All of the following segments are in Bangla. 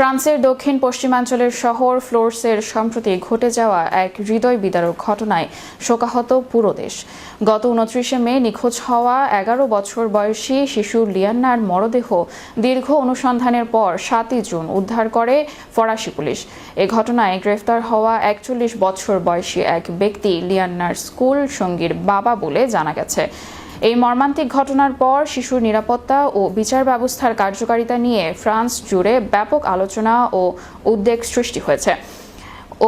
ফ্রান্সের দক্ষিণ পশ্চিমাঞ্চলের শহর ফ্লোরসের সম্প্রতি ঘটে যাওয়া এক হৃদয় বিদারক ঘটনায় শোকাহত পুরো দেশ। গত 29 মে নিখোঁজ হওয়া 11 বছর বয়সী শিশু লিয়ান্নার মরদেহ দীর্ঘ অনুসন্ধানের পর 7 জুন উদ্ধার করে ফরাসি পুলিশ। এ ঘটনায় গ্রেফতার হওয়া 41 বছর বয়সী এক ব্যক্তি লিয়ান্নার স্কুল সঙ্গীর বাবা বলে জানা গেছে। এই মর্মান্তিক ঘটনার পর শিশুর নিরাপত্তা ও বিচার ব্যবস্থার কার্যকারিতা নিয়ে ফ্রান্স জুড়ে ব্যাপক আলোচনা ও উদ্বেগ সৃষ্টি হয়েছে।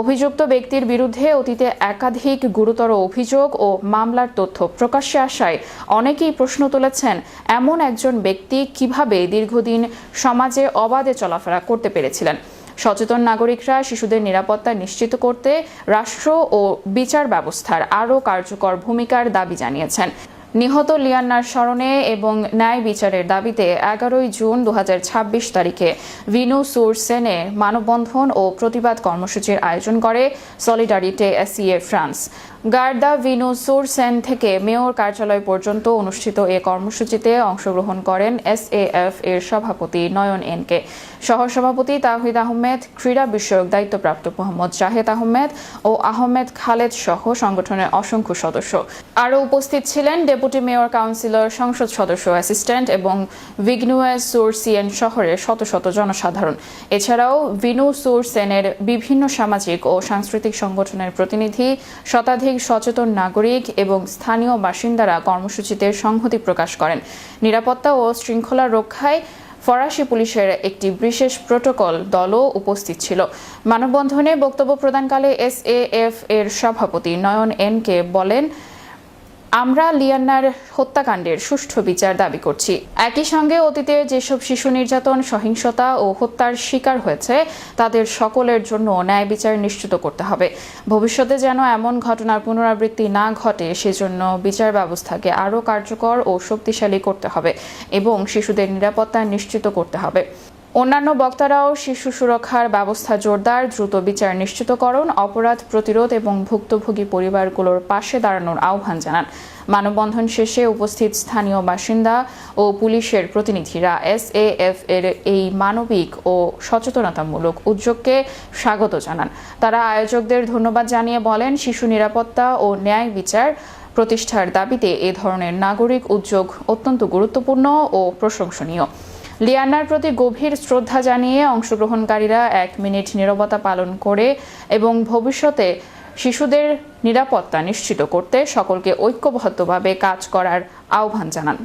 অভিযুক্ত ব্যক্তির বিরুদ্ধে অতীতে একাধিক গুরুতর অভিযোগ ও মামলার তথ্য প্রকাশ্যে আসায় অনেকেই প্রশ্ন তুলেছেন, এমন একজন ব্যক্তি কিভাবে দীর্ঘদিন সমাজে অবাধে চলাফেরা করতে পেরেছিলেন। সচেতন নাগরিকরা শিশুদের নিরাপত্তা নিশ্চিত করতে রাষ্ট্র ও বিচার ব্যবস্থার আরও কার্যকর ভূমিকার দাবি জানিয়েছেন। নিহত লিয়ান্নার স্মরণে এবং ন্যায় বিচারের দাবিতে 11 জুন 2026 তারিখে ভিনু সুর সেনে মানববন্ধন ও প্রতিবাদ কর্মসূচির আয়োজন করে সলিডারিতে এসইএ ফ্রান্স। গার্দা ভিনু সুর সেন থেকে মেয়র কার্যালয় পর্যন্ত অনুষ্ঠিত এ কর্মসূচিতে অংশগ্রহণ করেন এসএএফ এর সভাপতি নয়ন এনকে, সহসভাপতি তাওহিদ আহমেদ, ক্রীড়া বিষয়ক দায়িত্বপ্রাপ্ত মোহাম্মদ জাহেদ আহমেদ ও আহমেদ খালেদ সহ সংগঠনের অসংখ্য সদস্য। আরও উপস্থিত ছিলেন ডেপুটি মেয়র, কাউন্সিলর, সংসদ সদস্য, অ্যাসিস্ট্যান্ট এবং ভিগনুয়ে সুর সিয়েন শহরের শত শত জনসাধারণ। এছাড়াও ভিনু সুর সেনের বিভিন্ন সামাজিক ও সাংস্কৃতিক সংগঠনের প্রতিনিধি, শতাধিক সচেতন নাগরিক এবং স্থানীয় বাসিন্দারা কর্মসূচিতে সংহতি প্রকাশ করেন। নিরাপত্তা ও শৃঙ্খলা রক্ষায় ফরাসি পুলিশের একটি বিশেষ প্রোটোকল দলও উপস্থিত ছিল। মানববন্ধনে বক্তব্য প্রদানকালে এসএএফ এর সভাপতি নয়ন এনকে বলেন, আমরা লিয়ান্নার হত্যাকাণ্ডের সুষ্ঠু বিচার দাবি করছি। একই সঙ্গে অতীতে যেসব শিশু নির্যাতন, সহিংসতা ও হত্যার শিকার হয়েছে তাদের সকলের জন্য ন্যায় বিচার নিশ্চিত করতে হবে। ভবিষ্যতে যেন এমন ঘটনার পুনরাবৃত্তি না ঘটে সেজন্য বিচার ব্যবস্থাকে আরও কার্যকর ও শক্তিশালী করতে হবে এবং শিশুদের নিরাপত্তা নিশ্চিত করতে হবে। অন্যান্য বক্তারাও শিশু সুরক্ষার ব্যবস্থা জোরদার, দ্রুত বিচার নিশ্চিতকরণ, অপরাধ প্রতিরোধ এবং ভুক্তভোগী পরিবারগুলোর পাশে দাঁড়ানোর আহ্বান জানান। মানববন্ধন শেষে উপস্থিত স্থানীয় বাসিন্দা ও পুলিশের প্রতিনিধিরা এসএএফ এর এই মানবিক ও সচেতনতামূলক উদ্যোগকে স্বাগত জানান। তারা আয়োজকদের ধন্যবাদ জানিয়ে বলেন, শিশু নিরাপত্তা ও ন্যায় বিচার প্রতিষ্ঠার দাবিতে এ ধরনের নাগরিক উদ্যোগ অত্যন্ত গুরুত্বপূর্ণ ও প্রশংসনীয়। লিয়ান্নার প্রতি গভীর শ্রদ্ধা জানিয়ে অংশগ্রহণকারীরা 1 মিনিট নীরবতা পালন করে এবং ভবিষ্যতে শিশুদের নিরাপত্তা নিশ্চিত করতে সকলকে ঐক্যবদ্ধভাবে কাজ করার আহ্বান জানান।